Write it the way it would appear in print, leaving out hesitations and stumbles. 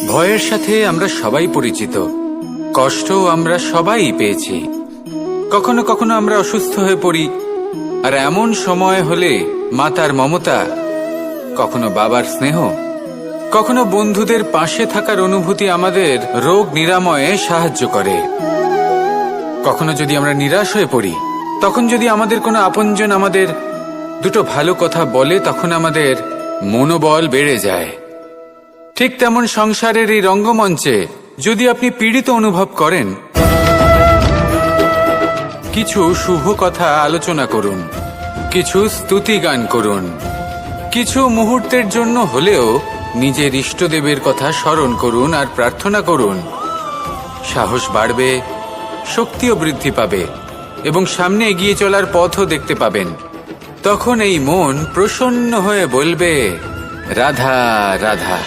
ভয়ের সাথে আমরা সবাই পরিচিত, কষ্টও আমরা সবাই পেয়েছি। কখনো কখনো আমরা অসুস্থ হয়ে পড়ি, আর এমন সময় হলে মাতার মমতা, কখনো বাবার স্নেহ, কখনো বন্ধুদের পাশে থাকার অনুভূতি আমাদের রোগ নিরাময়ে সাহায্য করে। কখনো যদি আমরা নিরাশ হয়ে পড়ি, তখন যদি আমাদের কোনো আপনজন আমাদের দুটো ভালো কথা বলে, তখন আমাদের মনোবল বেড়ে যায়। ঠিক তেমন সংসারের এই রঙ্গমঞ্চে যদি আপনি পীড়িত অনুভব করেন, কিছু শুভ কথা আলোচনা করুন, কিছু স্তুতি গান করুন, কিছু মুহূর্তের জন্য হলেও নিজের ইষ্টদেবের কথা স্মরণ করুন আর প্রার্থনা করুন। সাহস বাড়বে, শক্তিও বৃদ্ধি পাবে এবং সামনে এগিয়ে চলার পথও দেখতে পাবেন। তখন এই মন প্রসন্ন হয়ে বলবে, রাধা রাধা।